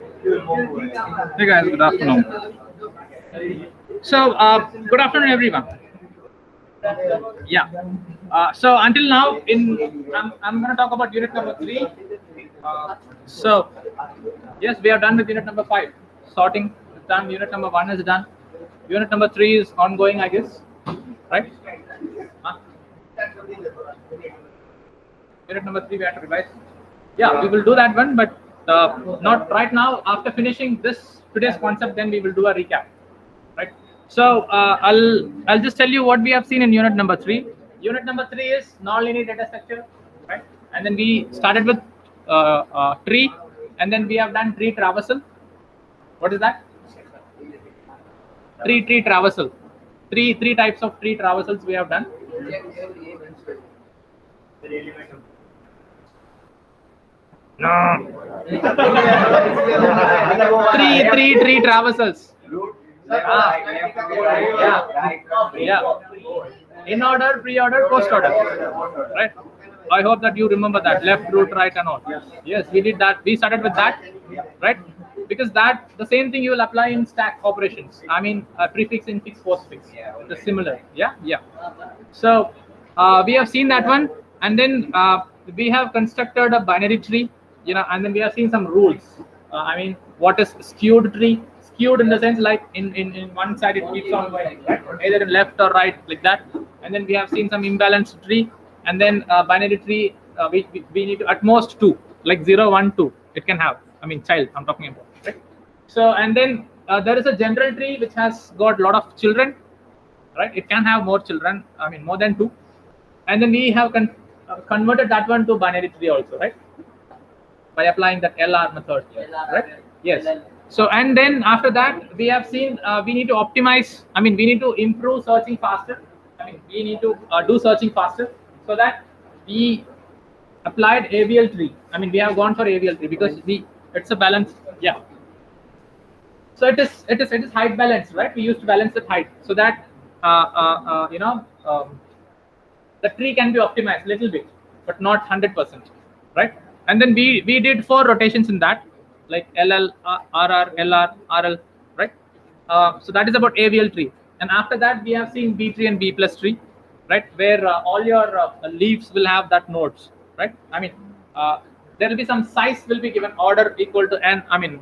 Hey guys, good afternoon. So, good afternoon, everyone. Yeah. So until now, I'm going to talk about unit number 3. So yes, we are done with unit number 5. Sorting is done. Unit number 1 is done. Unit number 3 is ongoing, I guess. Right? Huh? Unit number 3 we have to revise. Yeah, we will do that one, but not right now. After finishing this today's concept, then we will do a recap. Right. So I'll just tell you what we have seen in unit number 3. Unit number 3 is nonlinear data structure, right? And then we started with tree, and then we have done tree traversal. What is that? Tree traversal. Three types of tree traversals we have done. No. three traversals. Yeah. In order, pre-order, post-order. Right. I hope that you remember that left, root, right, and all. Yes, we did that. We started with that, right? Because that the same thing you will apply in stack operations. I mean, prefix, infix, postfix. The similar. Yeah. So we have seen that one, and then we have constructed a binary tree, and then we have seen some rules. I mean, what is skewed tree? Skewed in the sense like in one side it keeps on going, right? Either in left or right, like that. And then we have seen some imbalanced tree, and then binary tree. We need to at most 2, like 0, 1, 2. It can have. I mean, child. I'm talking about, right? So and then there is a general tree which has got a lot of children, right? It can have more children. I mean, more than 2. And then we have converted that one to binary tree also, right? By applying that LR method, right? Yes. So and then after that we have seen we need to optimize. I mean, we need to improve searching faster. I mean, we need to do searching faster, so that we applied AVL tree. I mean, we have gone for AVL tree because it's a balance. Yeah. So it is height balanced, right? We used to balance the height so that the tree can be optimized a little bit, but not 100%, right? And then we did 4 rotations in that, like LL, RR, LR, RL, right? So that is about AVL tree. And after that, we have seen B tree and B plus tree, right? Where all your leaves will have that nodes, right? I mean, there will be some size will be given, order equal to n. I mean,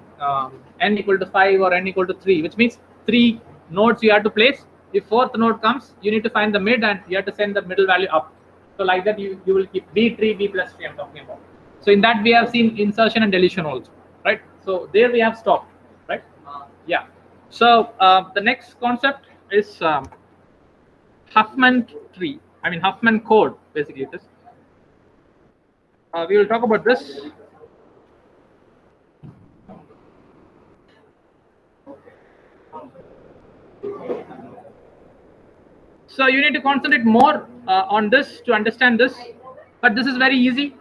n equal to 5 or n equal to 3, which means 3 nodes you have to place. If 4th node comes, you need to find the mid and you have to send the middle value up. So like that, you will keep B tree, B plus tree. I'm talking about. So in that we have seen insertion and deletion also, right? So there we have stopped, right? Yeah. So the next concept is Huffman tree. I mean Huffman code, basically it is. We will talk about this. So you need to concentrate more on this to understand this, but this is very easy.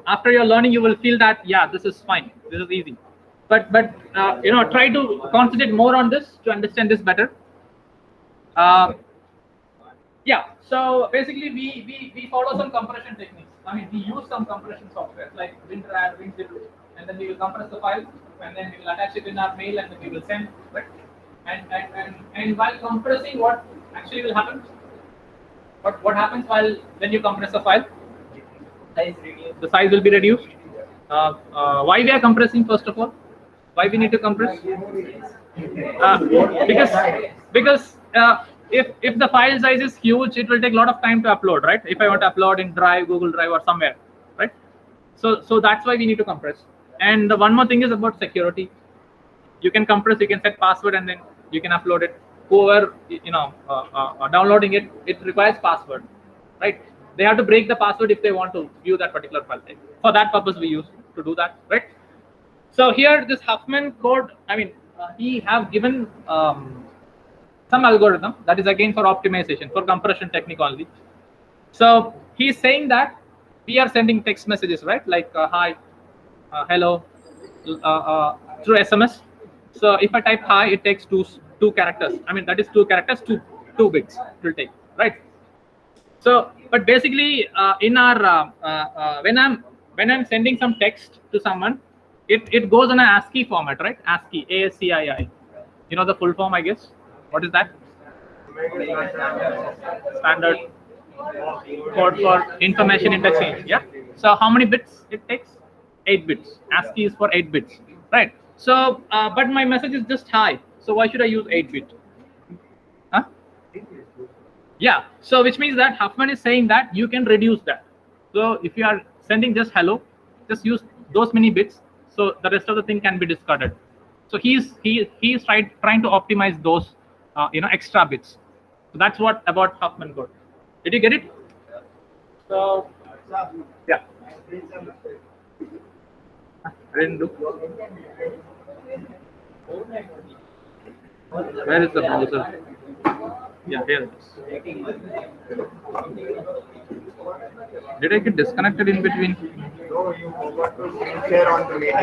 After your learning, you will feel that this is fine, this is easy. But try to concentrate more on this to understand this better. Yeah. So basically, we follow some compression techniques. I mean, we use some compression software like WinRAR, WinZip, and then we will compress the file, and then we will attach it in our mail, and then we will send, right? And while compressing, what actually will happen? What happens when you compress a file? The size will be reduced. Why we are compressing, first of all? Why we need to compress? Because if the file size is huge, it will take a lot of time to upload, right? If I want to upload in Drive, Google Drive, or somewhere, right? So that's why we need to compress. And the one more thing is about security. You can compress, you can set password, and then you can upload it. Whoever downloading it, it requires password, right? They have to break the password if they want to view that particular file type. For that purpose, we use to do that, right? So here, this Huffman code, I mean, he have given some algorithm that is again for optimization, for compression technique only. So he's saying that we are sending text messages, right? Like hi, hello, through SMS. So if I type hi, it takes two characters. I mean, that is 2 characters, two bits it will take, right? So, but basically, in our when I'm sending some text to someone, it goes in an ASCII format, right? ASCII, ASCII. You know the full form, I guess. What is that? Standard code for information interchange. Yeah. So how many bits it takes? 8 bits. ASCII is for 8 bits, right? So, but my message is just hi. So why should I use 8-bit? Huh? Yeah. So which means that Huffman is saying that you can reduce that. So if you are sending just hello, just use those many bits. So the rest of the thing can be discarded. So he's trying to optimize those extra bits. So that's what about Huffman code. Did you get it? So yeah. I didn't do. Where is the browser? Yeah, here it is. Did I get disconnected in between? No, you forgot to share on the mail.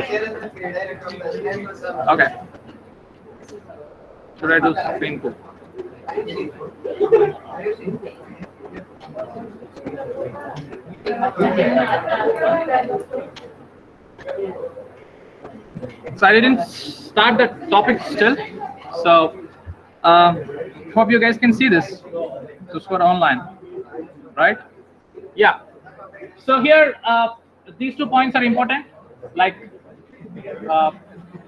Okay. Should I do screen too? So I didn't start the topic still. So hope you guys can see this. This for online, right? Yeah. So here these 2 points are important. Like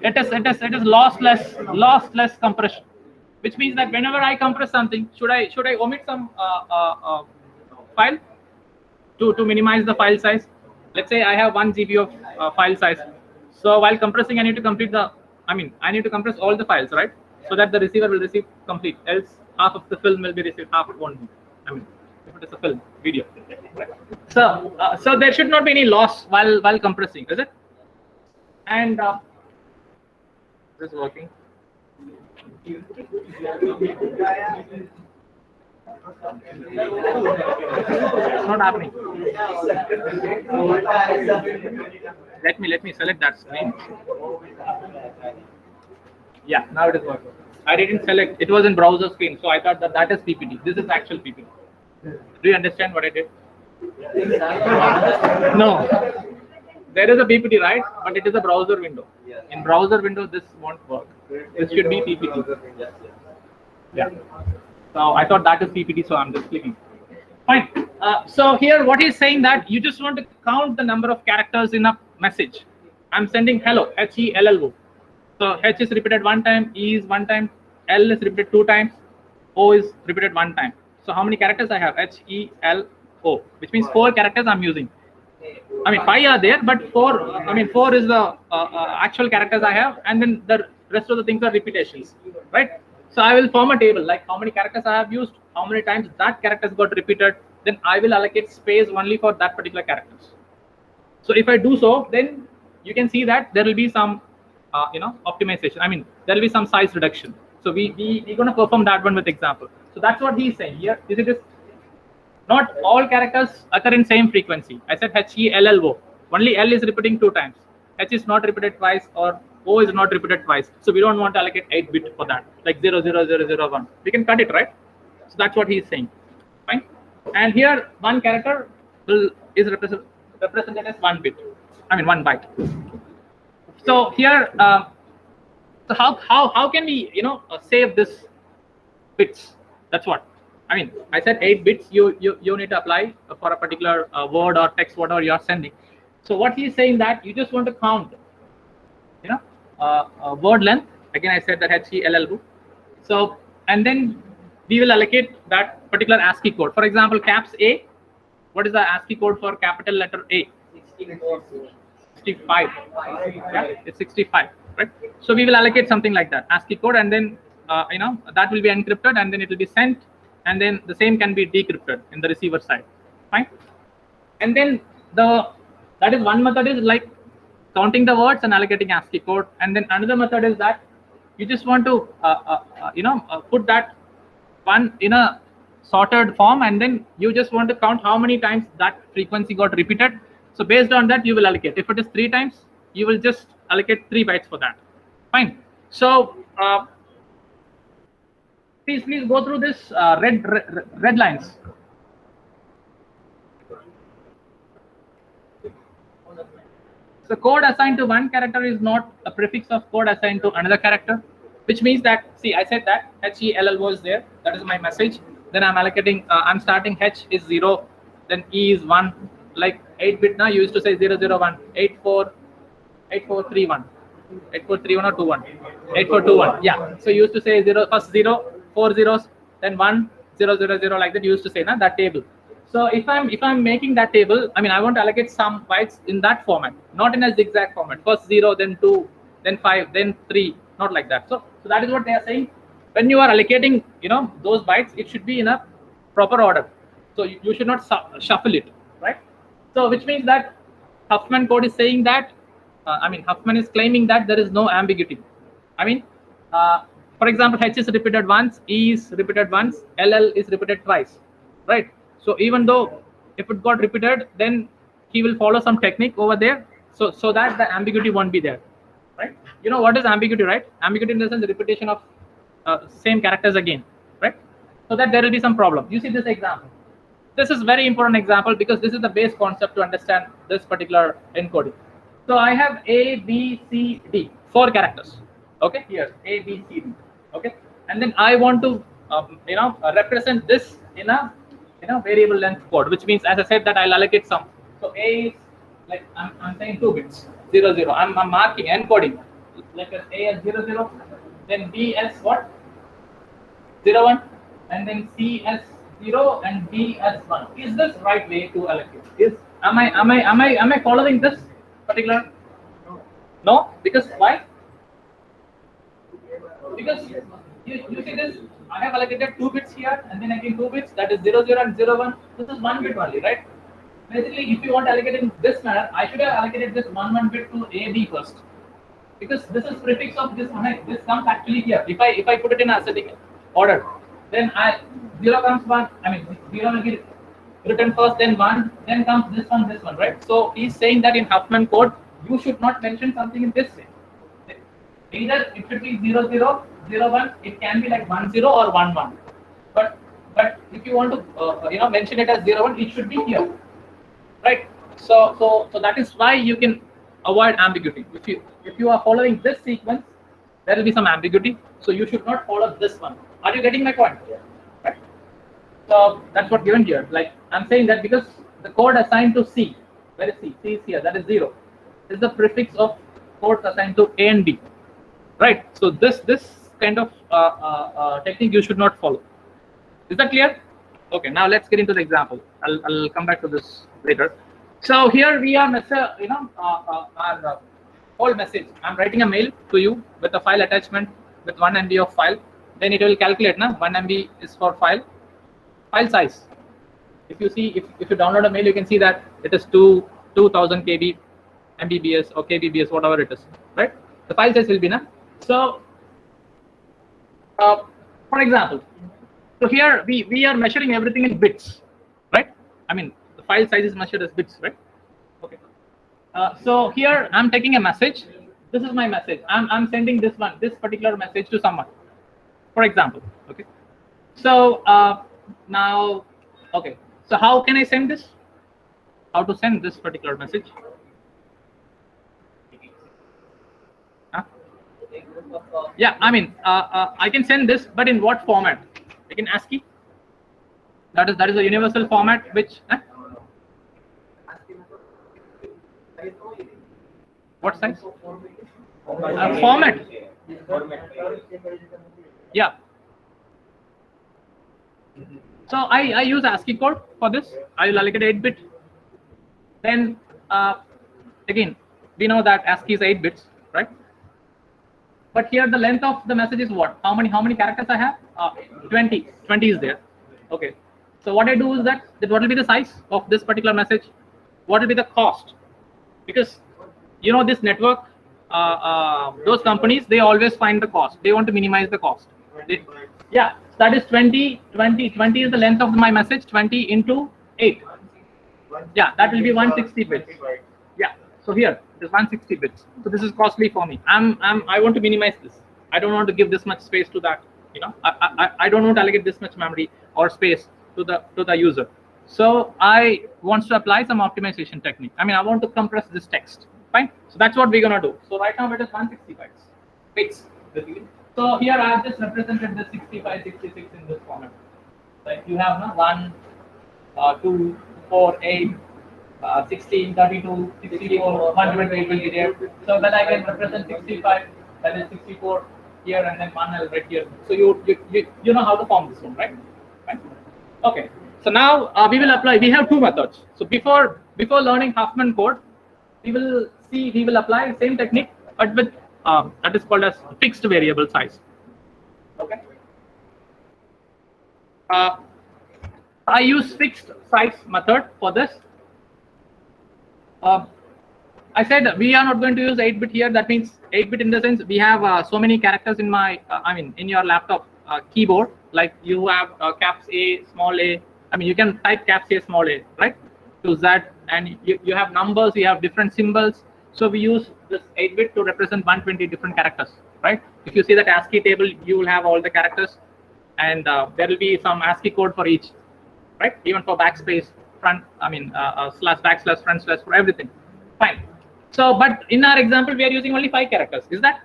it is lossless compression, which means that whenever I compress something, should I omit some file to minimize the file size? Let's say I have 1 GB of file size. So while compressing, I need to I need to compress all the files, right? So that the receiver will receive complete. Else half of the film will be received, half won't be. If it is a film video. So so there should not be any loss while compressing, is it? And this is working. It's not happening. Let me select that screen. Yeah, now it is working. I didn't select. It was in browser screen, so I thought that is PPT. This is actual PPT. Do you understand what I did? No. There is a PPT, right? But it is a browser window. In browser window, this won't work. This should be PPT. Yeah. So I thought that is PPT, so I'm just clicking. Fine. So here, what he's saying that you just want to count the number of characters in a message. I'm sending hello, HELLO. So H is repeated 1 time, E is 1 time, L is repeated 2 times, O is repeated 1 time. So how many characters I have? HELO, which means 4 characters I'm using. 5 are there, but 4. 4 is the actual characters I have, and then the rest of the things are repetitions, right? So I will form a table like how many characters I have used, how many times that characters got repeated. Then I will allocate space only for that particular characters. So if I do so, then you can see that there will be some optimization. There will be some size reduction. So we're going to perform that one with example. So that's what he's saying here. Is it is not all characters occur in same frequency. I said HELLO. Only L is repeating 2 times. H is not repeated twice, or O is not repeated twice. So we don't want to allocate 8-bit for that, like 00001. We can cut it, right? So that's what he's saying. Fine. And here one character is represented as 1 bit. 1 byte. So here, so how can we save this bits? That's what I said. 8 bits you need to apply for a particular word or text, whatever you are sending. So what he is saying that you just want to count word length. Again, I said that HELLO. So and then we will allocate that particular ASCII code. For example, caps A. What is the ASCII code for capital letter A? 65. Yeah, it's 65, right? So we will allocate something like that ASCII code, and then that will be encrypted, and then it will be sent, and then the same can be decrypted in the receiver side. Fine. And then that is one method, is like counting the words and allocating ASCII code, and then another method is that you just want to put that one in a sorted form, and then you just want to count how many times that frequency got repeated. So based on that, you will allocate. If it is 3 times, you will just allocate 3 bytes for that. Fine. So please go through this red lines. So code assigned to one character is not a prefix of code assigned to another character, which means that, see, I said that HELL was there. That is my message. Then I'm allocating, I'm starting H is 0, then E is 1. Like 8-bit now, you used to say 001, 8431, 8431 or 21, 8421. Yeah. So you used to say first 0, 4 zeros, then 1, 0, 0, 0, like that. You used to say, na, that table. So if I'm making that table, I mean, I want to allocate some bytes in that format, not in a zigzag format. First 0, then 2, then 5, then 3, not like that. So that is what they are saying. When you are allocating, those bytes, it should be in a proper order. So you should not shuffle it, right? So which means that Huffman code is saying that, Huffman is claiming that there is no ambiguity. For example, H is repeated once, E is repeated once, LL is repeated twice, right? So even though if it got repeated, then he will follow some technique over there, so that the ambiguity won't be there, right? You know what is ambiguity, right? Ambiguity in the sense the repetition of same characters again, right? So that there will be some problem. You see this example. This is very important example because this is the base concept to understand this particular encoding. So I have A, B, C, D, 4 characters. Okay, here A, B, C, D. Okay, and then I want to represent this in a variable length code, which means, as I said, that I'll allocate some. So A is like I'm saying 2 bits, 0, 0. I'm marking encoding like as A as 0, 0, then B as what? 0, 1, and then C as 0 and D as 1. Is this right way to allocate? Am I following this particular? No, because why? Because you see this, I have allocated 2 bits here and then again 2 bits, that is 0, 0 and 0, 1. This is 1 bit only, right? Basically, if you want to allocate in this manner, I should have allocated this 1 bit to A, B first. Because this is prefix of this one, this comes actually here. If I put it in ascending order, then 0 comes 1, 0 will be written first, then 1, then comes this one, right? So he's saying that in Huffman code, you should not mention something in this way. Either it should be 0, 0, 0, 1, it can be like 1, 0 or 1, 1. But if you want to mention it as 0, 1, it should be here, right? So that is why you can avoid ambiguity. If you are following this sequence, there will be some ambiguity. So you should not follow this one. Are you getting my point? Right? So that's what given here. Like I'm saying that because the code assigned to C, where is C? C is here. That is 0. This is the prefix of codes assigned to A and B. Right. So this kind of technique you should not follow. Is that clear? Okay. Now let's get into the example. I'll come back to this later. So here we are, our whole message. I'm writing a mail to you with a file attachment with 1 MB of file. Then it will calculate. 1 MB is for file size. If you see, if you download a mail, you can see that it is 2000 KB, MBBS or KBBS, whatever it is. Right. The file size will be So, for example, so here we are measuring everything in bits, right? The file size is measured as bits, right? Okay. So here I'm taking a message. This is my message. I'm sending this particular message to someone, for example. Okay. So now, okay. So how can I send this? How to send this particular message? Yeah, I can send this, but in what format? Like in ASCII. That is a universal format which. What size? Format. Yeah. So I use ASCII code for this. I will allocate 8-bit. Then again, we know that ASCII is 8 bits, right? But here the length of the message is what? How many characters I have? 20. 20 is there. Okay. So what I do is that what will be the size of this particular message? What will be the cost? Because this network, those companies, they always find the cost. They want to minimize the cost. Yeah, that is 20 is the length of my message. 20 into 8. Yeah, that will be 160 bits. Yeah. So here it is 160 bits. So this is costly for me. I want to minimize this. I don't want to give this much space to that. I don't want to allocate this much memory or space to the user. So I want to apply some optimization technique. I want to compress this text. Fine. So that's what we're gonna do. So right now it is 160 bytes. Bits basically. So here I have just represented the 65, 66 in this format. Like you have no 1, 2, 4, 8, 16, 32, 64, 128 will be there. So then I can represent 65, that is 64 here, and then 1 I'll write here. So you know how to form this one, right? Right? Okay. So now we will apply. We have two methods. So before learning Huffman code, we will apply the same technique, but with that is called as fixed variable size. Okay. I use fixed size method for this. I said we are not going to use 8-bit here. That means 8-bit in the sense we have so many characters in my, in your laptop keyboard. Like you have caps A, small a. I mean, you can type caps A, small a, right? To Z, and you have numbers, you have different symbols. So we use this 8-bit to represent 120 different characters, right? If you see that ASCII table, you will have all the characters, and there will be some ASCII code for each, right? Even for backspace, front, slash, backslash, front slash, for everything. Fine. So, but in our example, we are using only 5 characters. Is that?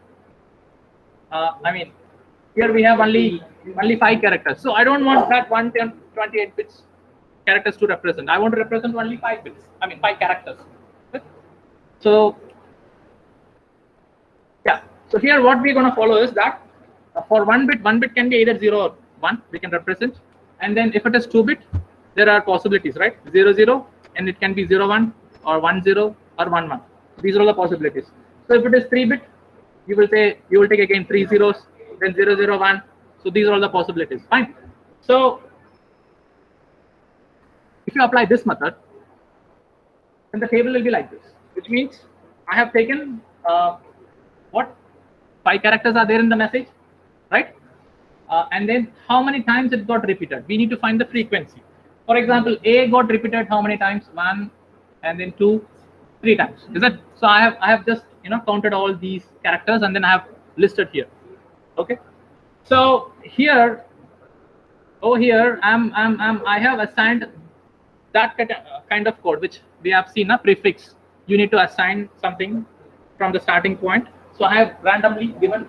Here we have only 5 characters. So I don't want that 128 bits characters to represent. I want to represent only 5 bits. 5 characters. So yeah. So here what we're going to follow is that for 1 bit can be either 0 or 1. We can represent, and then if it is 2-bit, there are possibilities, right? 0 0, and it can be 0 1 or 1 0 or 1 1. These are all the possibilities. So if it is 3-bit, you will take again 3 zeros, then 0 0 1. So these are all the possibilities. Fine. So if you apply this method, then the table will be like this, which means I have taken what 5 characters are there in the message, right? And then how many times it got repeated. We need to find the frequency. For example, A got repeated how many times? 1, and then 2, 3 times. Is that so? I have just counted all these characters, and then I have listed here. Okay. So here, over here, I have assigned that kind of code which we have seen a prefix. You need to assign something from the starting point. So I have randomly given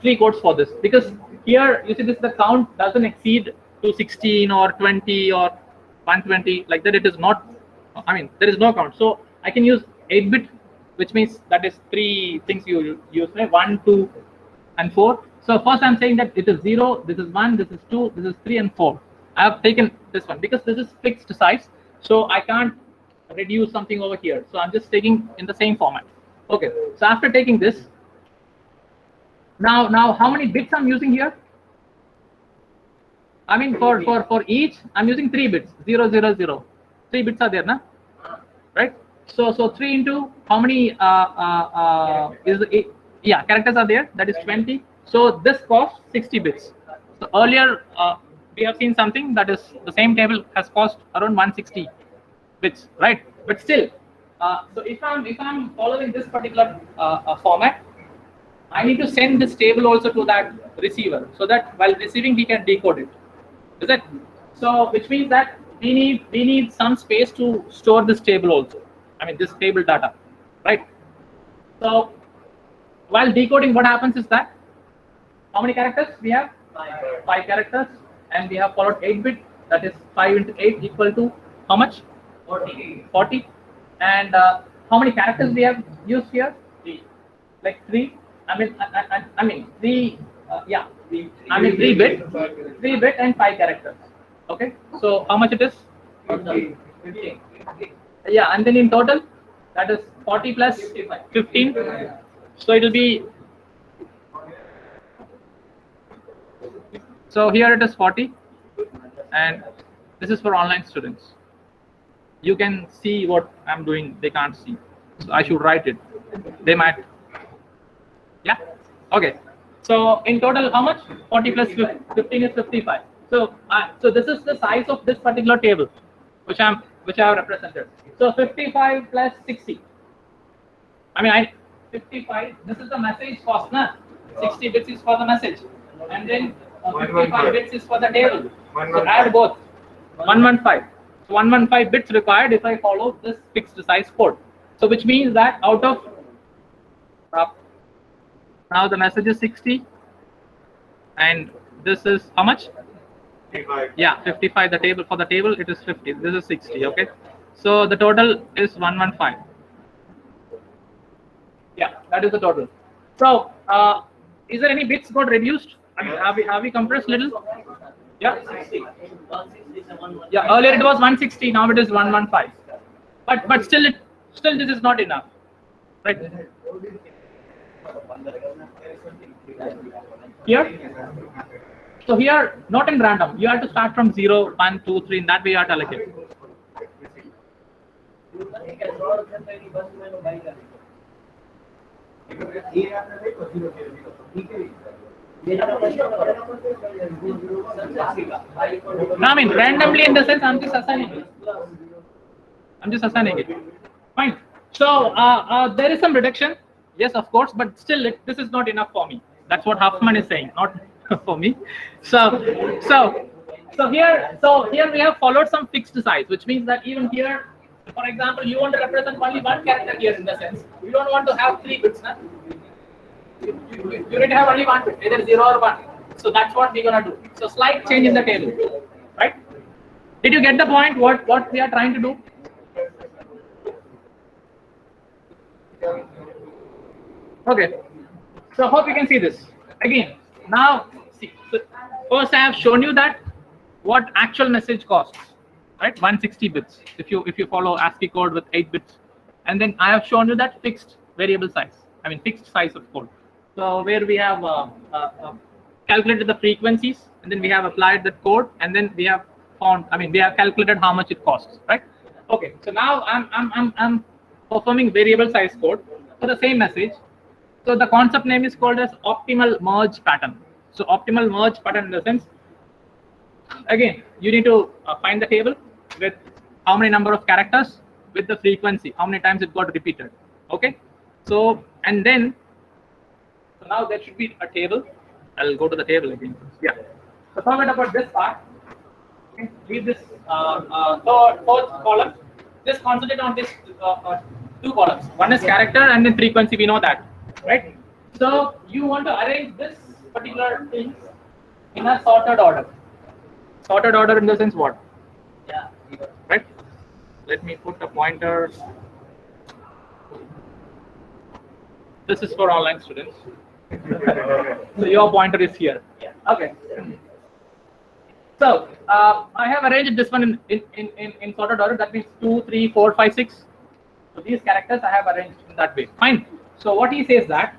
3 codes for this, because here you see this, the count doesn't exceed to 16 or 20 or 120, like that. It is not, there is no count. So I can use 8-bit, which means that is 3 things you use, 1, 2, and 4. So first I'm saying that it is 0, this is 1, this is 2, this is 3, and 4. I have taken this one because this is fixed size, so I can't reduce something over here. So I'm just taking in the same format. Okay. So after taking this, now how many bits I'm using here? For each I'm using 3 bits. 0 0 0. 3 bits are there, na? Right? So 3 into how many characters are there? That is 20. So this costs 60 bits. So earlier we have seen something that is the same table has cost around 160 bits, right? But still, so if I'm following this particular format, I need to send this table also to that receiver, so that while receiving he can decode it. Is it? So which means that we need some space to store this table also. This table data, right? So while decoding, what happens is that how many characters we have? 5 characters, and we have followed 8-bit. That is 5 into 8 equal to how much? 40. And how many characters we have used here? 3. Like 3. 3. 3 bit and 5 characters. Okay. So how much it is? 15. Yeah, and then in total, that is 40 plus 15. So it will be. So here it is 40, and this is for online students. You can see what I'm doing. They can't see. So I should write it. They might. Yeah. Okay. So in total, how much? 40 plus 15 is 55. So this is the size of this particular table, which I have represented. So 55 plus 60. 55. This is the message cost, na? 60 bits is for the message, and then 55 bits is for the table. So add both. 115. 115 bits required if I follow this fixed size code. So which means that out of now the message is 60 and this is how much? 55. Yeah, 55. The table for the table it is 50. This is 60. Okay, so the total is 115. Yeah, that is the total. So is there any bits got reduced? I mean, have we compressed little? Yeah. Yeah. Earlier it was 160. Now it is 115. But still this is not enough, right? Here. So here, not in random. You have to start from 0, 1, 2, 3. In that way, you have to allocate. No, I mean, randomly in the sense, I'm just assigning it. Fine. So there is some reduction. Yes, of course, but still, this is not enough for me. That's what Huffman is saying, not for me. So here we have followed some fixed size, which means that even here, for example, you want to represent only one character here in the sense. You don't want to have 3 bits, na? You need to have only 1 bit, either 0 or 1. So that's what we're gonna do. So slight change in the table, right? Did you get the point? What we are trying to do? Okay. So hope you can see this again. Now see. So first I have shown you that what actual message costs, right? 160 bits. If you follow ASCII code with 8 bits, and then I have shown you that fixed variable size. I mean fixed size of code. So where we have calculated the frequencies, and then we have applied that code, and then we have found. I mean we have calculated how much it costs, right? Okay. So now I'm performing variable size code for the same message. So the concept name is called as optimal merge pattern. So optimal merge pattern in the sense, again, you need to find the table with how many number of characters with the frequency, how many times it got repeated. Okay. So and then, so now there should be a table. I'll go to the table again. Yeah. So forget about this part. Okay. Leave this fourth column. Just concentrate on this 2 columns. One is character and then frequency. We know that. Right? So you want to arrange this particular thing in a sorted order. Sorted order in the sense what? Yeah. Right? Let me put a pointer. This is for online students. So your pointer is here. Yeah. Okay. So I have arranged this one in sorted order. That means 2, 3, 4, 5, 6. So these characters I have arranged in that way. Fine. So what he says that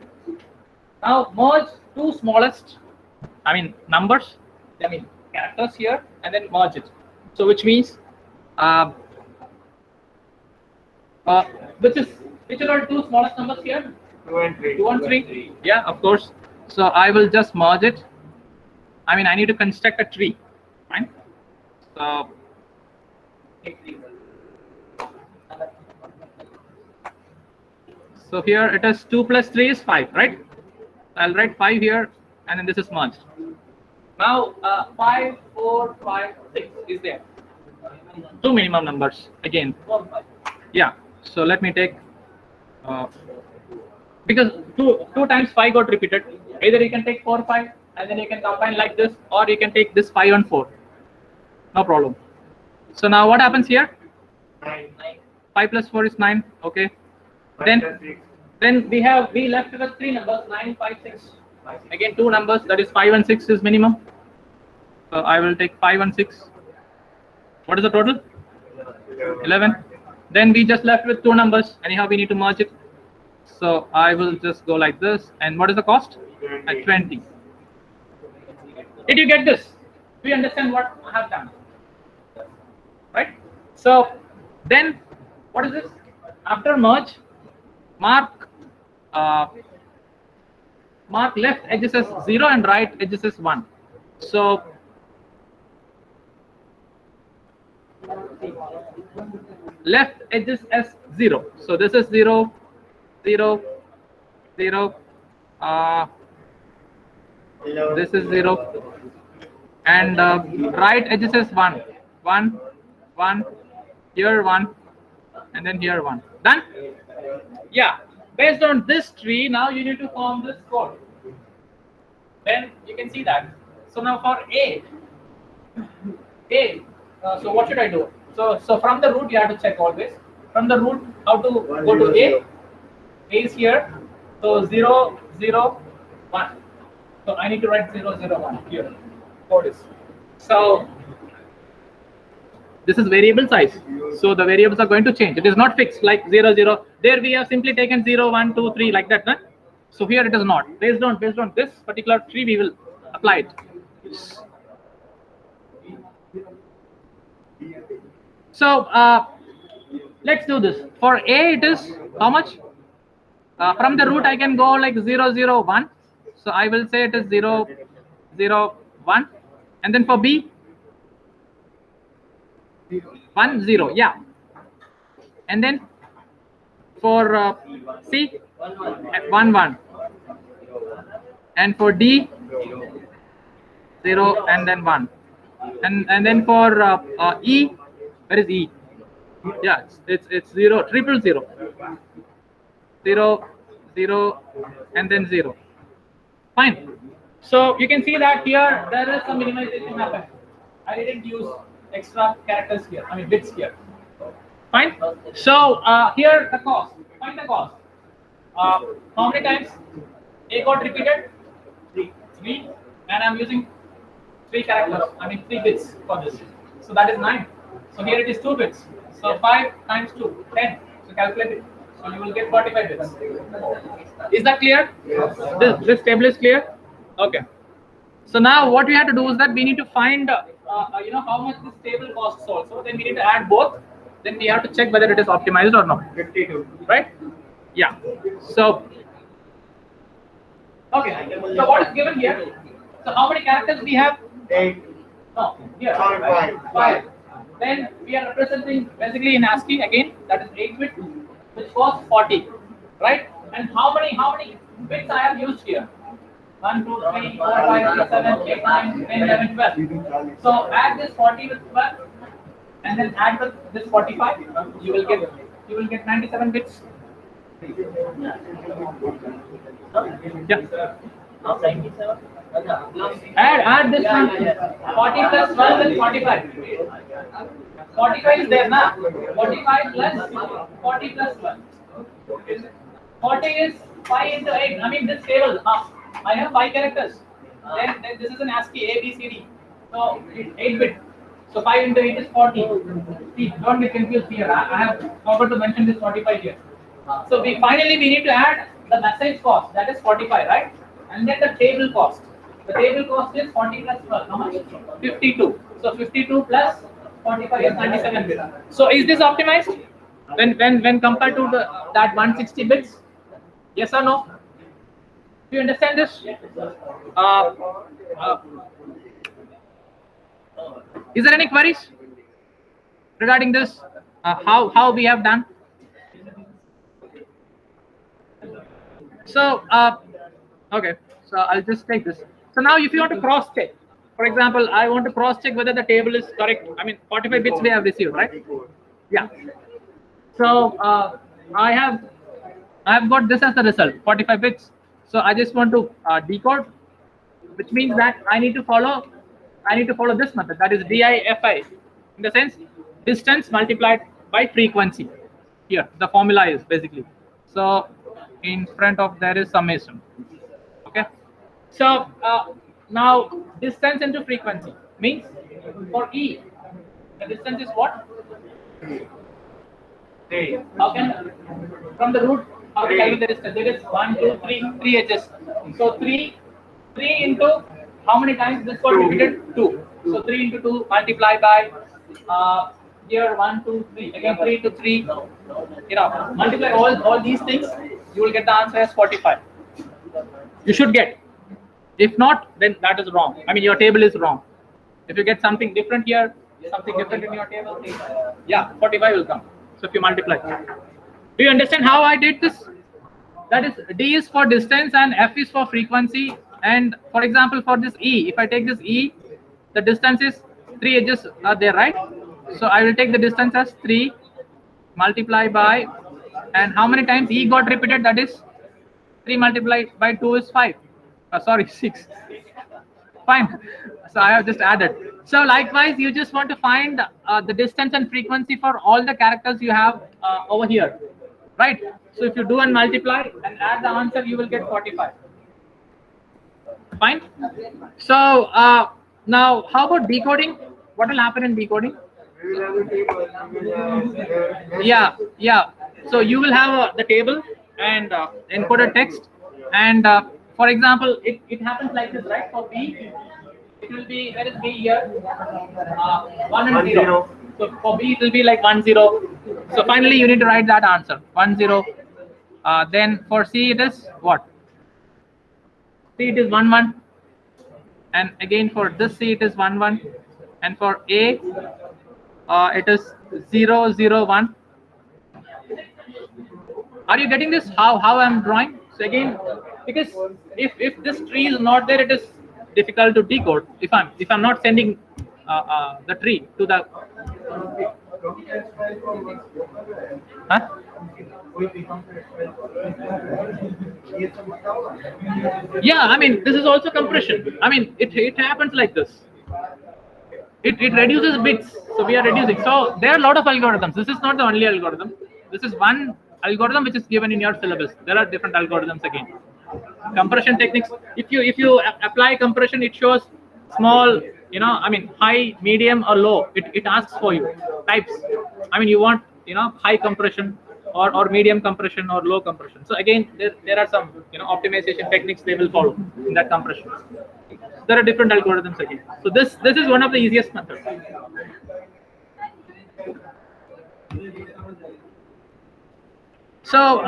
now merge 2 smallest, I mean numbers, I mean characters here, and then merge it. So which means which are 2 smallest numbers here? 2 and 3. 2 and 3. Yeah, of course. So I will just merge it. I mean I need to construct a tree. Fine. So so here it is 2 plus 3 is 5, right? I'll write 5 here, and then this is merged. Now 5, 4, 5, 6 is there. 2 minimum numbers again. Yeah. So let me take because 2 times 5 got repeated. Either you can take 4, 5, and then you can combine like this, or you can take this 5 and 4. No problem. So now what happens here? 9. 5 plus 4 is 9. Okay. Then we left with 3 numbers, 9, 5, 6. Again 2 numbers, that is 5 and 6 is minimum. So I will take 5 and 6. What is the total? 11. Then we just left with 2 numbers. Anyhow, we need to merge it. So I will just go like this. And what is the cost? At 20. Did you get this? Do you understand what I have done? Right? So then what is this? After merge, mark left edges as 0 and right edges as 1. So left edges as 0. So this is 0, 0, 0. This is 0, and right edges is 1, 1, 1, here 1, and then here 1. Done? Yeah. Based on this tree, now you need to form this code. Then you can see that. So now for A, so what should I do? So from the root you have to check always. From the root, how to go to A? A is here. So 0, 0, 1. So I need to write 0, 0, 1 here. Code is. So this is variable size. So the variables are going to change. It is not fixed like 0, 0. There we have simply taken 0, 1, 2, 3 like that. Huh? So here it is not. Based on this particular tree, we will apply it. So let's do this. For A, it is how much? From the root, I can go like 0, 0, 1. So I will say it is 0, 0, 1. And then for B, 1, 0. Yeah. And then for C, 1, 1. And for D, 0 and then 1. And then for E, where is E? Yeah, it's 0, 0, 0, 0, 0, and then 0. Fine. So you can see that here there is some minimization happened. I didn't use extra characters here. I mean bits here. Fine. So here the cost. Find the cost. How many times A got repeated? 3. And I'm using 3 characters. I mean 3 bits for this. So that is 9. So here it is 2 bits. So 5 times 2, 10. So calculate it. So you will get 45 bits. Is that clear? Yes. This table is clear? Okay. So now what we have to do is that we need to find how much this table costs also. Then we need to add both. Then we have to check whether it is optimized or not. 52. Right? Yeah. So okay. So what is given here? So how many characters we have? 8. No. Here. 5. Then we are representing basically in ASCII again. That is 8-bit, which costs 40. Right? And how many bits I have used here? 1, 2, 3, 4, 5, 6, 7, 8, 9, 10, 11, 12. So add this 40 with 12, and then add with this 45. You will get 97 bits. Yeah. Add this one. 40 plus 12 is 45. 45 is there now. 45 plus 40 plus 12. 40 is 5 into 8. I mean this table. I have 5 characters. Then this is an ASCII A, B, C, D. So 8-bit. So 5 into 8 is 40. See, don't get confused here. I have forgot to mention this 45 here. So we need to add the message cost. That is 45, right? And then the table cost. The table cost is 40 plus 12. How much? 52. So 52 plus 45 is 97 bits. So is this optimized when compared to that 160 bits? Yes or no? Do you understand this? Is there any queries regarding this? How we have done? So okay. So I'll just take this. So now if you want to cross check, for example, I want to cross check whether the table is correct. I mean 45 bits we have received, right? Yeah. So I have got this as the result, 45 bits. So I just want to decode, which means that I need to follow this method, that is DIFI, in the sense distance multiplied by frequency. Here the formula is basically. So in front of there is summation. Okay. So now distance into frequency means for E, the distance is what? 3. How can from the root? How can I calculate the distance? There is 1, 2, 3 edges. So 3 into how many times this got repeated? 2. So 3 into 2 multiply by here 1, 2, 3. Again 3 into 3. Multiply all these things. You will get the answer as 45. You should get. If not, then that is wrong. I mean your table is wrong. If you get something different here, something different in your table, yeah, 45 will come. So if you multiply. Do you understand how I did this? That is D is for distance and F is for frequency. And for example, for this E, if I take this E, the distance is 3 edges are there, right? So I will take the distance as 3 multiply by, and how many times E got repeated? That is 3 multiplied by 2 is 5. Sorry, 6. Fine. So I have just added. So likewise, you just want to find the distance and frequency for all the characters you have over here, right? So if you do and multiply and add the answer, you will get 45. Fine. So now, how about decoding? What will happen in decoding? We will have a table. We will have Yeah. So you will have the table and encoded text, and for example, it happens like this, right? For B, it will be, where is B here? 1 and 0. So for B, it will be like 1 0. So finally, you need to write that answer 1 0. Then for C, it is what? C, it is 1 1. And again for this C, it is 1 1. And for A, it is 0 0 1. Are you getting this? How I'm drawing? So again, because if this tree is not there, it is difficult to decode. If I'm not sending the tree to the huh? Yeah, I mean this is also compression. I mean it happens like this. It reduces bits, so we are reducing. So there are a lot of algorithms. This is not the only algorithm. This is one algorithm which is given in your syllabus. There are different algorithms again. Compression techniques. If you apply compression, it shows small, I mean high, medium, or low. It asks for you types. I mean you want high compression or medium compression or low compression. So again there are some optimization techniques they will follow in that compression. There are different algorithms again. So this is one of the easiest methods. So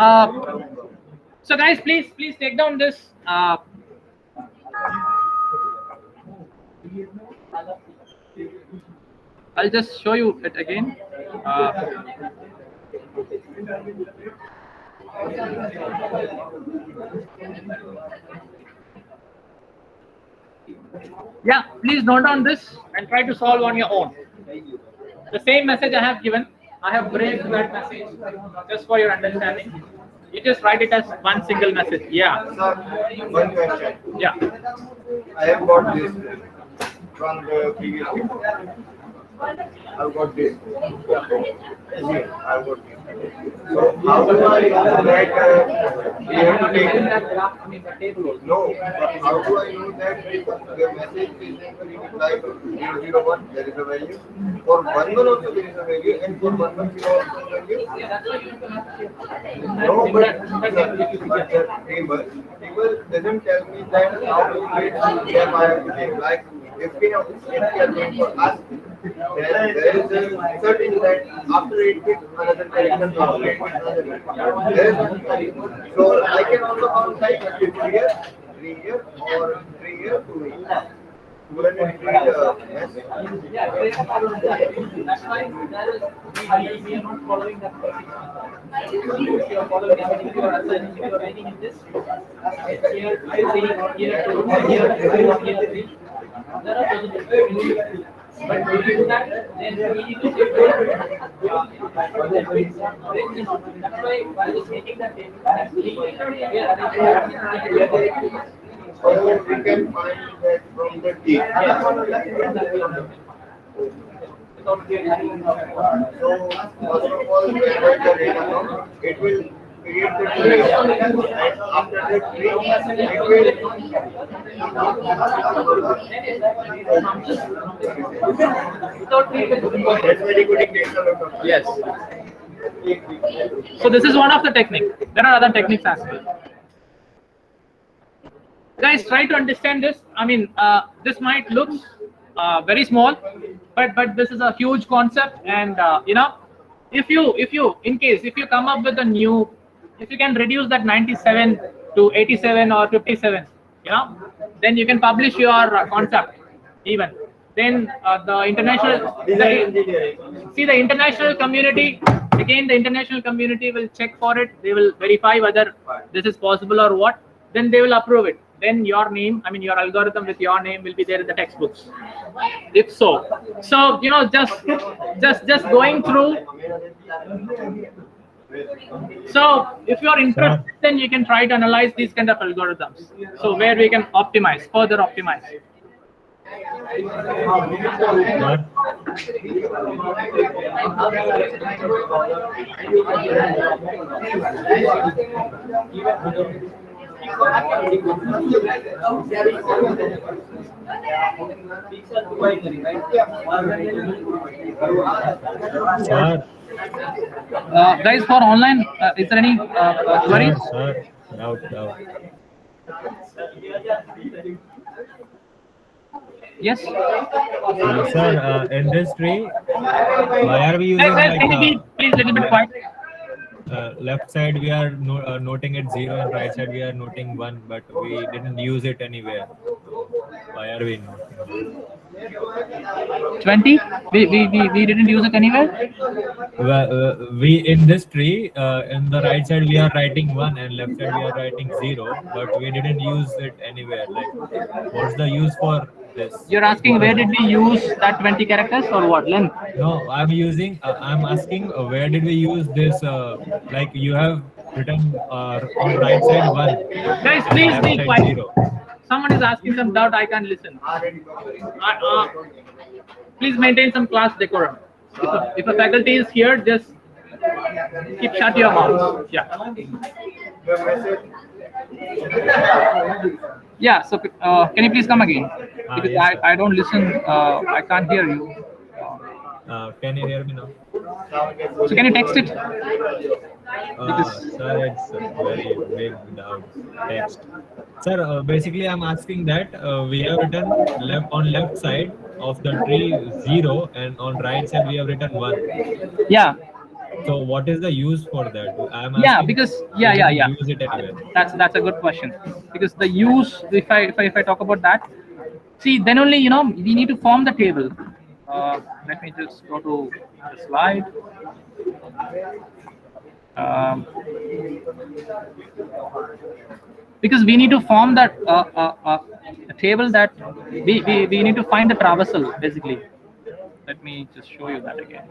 so guys, please take down this. I'll just show you it again. Yeah, please note down this and try to solve on your own. The same message I have given, I have break that message just for your understanding. You just write it as one single message. Yeah. Sir, one question. Yeah. I have got this from the previous people. I've got this. Here, I've got this. So how do I know that we have to take? No, but how do I know that the message is like 001, there is a value. For 11 also there is a value, and for 110 also a value. No, but the table doesn't tell me that how to create step I have to take. Like if we are going for us, then there is a certain that after 8 bits another character will create another. There is nothing. So I can also count like 3 here, 3 here, or 3 here, 2 here. When it read a message. That's why we are not following that. If you are following that, if you are assigning, if you are writing in this, here 3, here 2, here 3. There are possibilities. But if you do that, then we need to take that's why by just making that table, So we can find that from the T. So first of all, when I write the data now, it will create the tree, and after the tree, it will. That's very good example. yes. So this is one of the techniques. There are other techniques as well. Guys, try to understand this. I mean, this might look very small, but this is a huge concept. And if you in case if you come up with a new, if you can reduce that 97 to 87 or 57, then you can publish your concept even. Then the international, the international community, again the international community will check for it. They will verify whether this is possible or what. Then they will approve it. then your name, I mean your algorithm with your name will be there in the textbooks. If so, just going through. So if you're interested, then you can try to analyze these kind of algorithms. So where we can optimize, further optimize. Guys, for online, is there any queries? Sir, doubt. Yes. Sir, in this tree, why are we using Guys, can you like please little bit quiet? left side we are noting it 0 and right side we are noting 1, but we didn't use it anywhere. Why are we noting 20? We didn't use it anywhere? we in this tree, in the right side we are writing 1 and left side we are writing 0, but we didn't use it anywhere. Like, what's the use for this? You're asking where did we use that 20 characters or what length? No, I'm asking where did we use this? Like you have written on right side 1. Guys, and please left be side quiet. 0. Someone is asking some doubt, I can't listen. Please maintain some class decorum. If a faculty is here, just keep shut your mouth. Yeah. The message. Yeah. So can you please come again? Because Yes, sir. I don't listen. I can't hear you. Can you hear me now? So can you text it? Sir, it's a very big doubt. Text. Sir, basically I'm asking that we have written left side of the tree 0 and on right side we have written 1. Yeah. So what is the use for that? I'm Yeah, asking because we yeah. didn't use it anywhere. That's a good question. Because the use, if I talk about that, see, then only we need to form the table. Let me just go to the slide. Because we need to form that a table that we need to find the traversal basically. Let me just show you that again.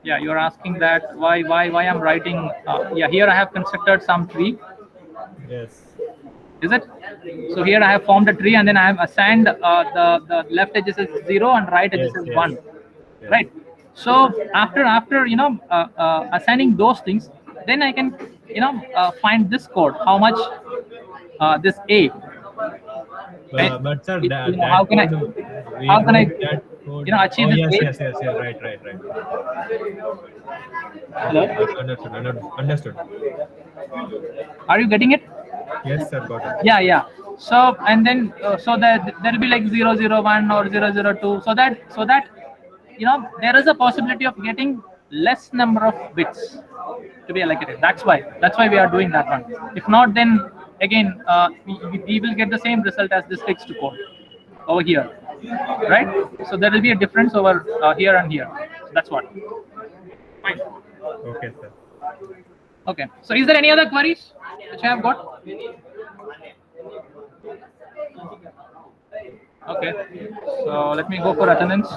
Yeah, you're asking that why I'm writing. Yeah, here I have constructed some tree. Yes. Is it? So here I have formed a tree and then I have assigned the left edges as 0 and right edges Yes, as yes. 1. Yes. Right. So after assigning those things, then I can find this code, how much this A. Right? But sir, How can I that code, achieve this A? Yes, right. Hello? Understood. Are you getting it? Yes, sir, got it. Yeah. So and then so that there will be like 001 or 002, so that there is a possibility of getting less number of bits to be allocated. That's why we are doing that one. If not, then again we will get the same result as this fixed code over here, right? So there will be a difference over here and here. So that's what. Fine. Okay, sir. Okay. So is there any other queries which I have got? Okay. So let me go for attendance.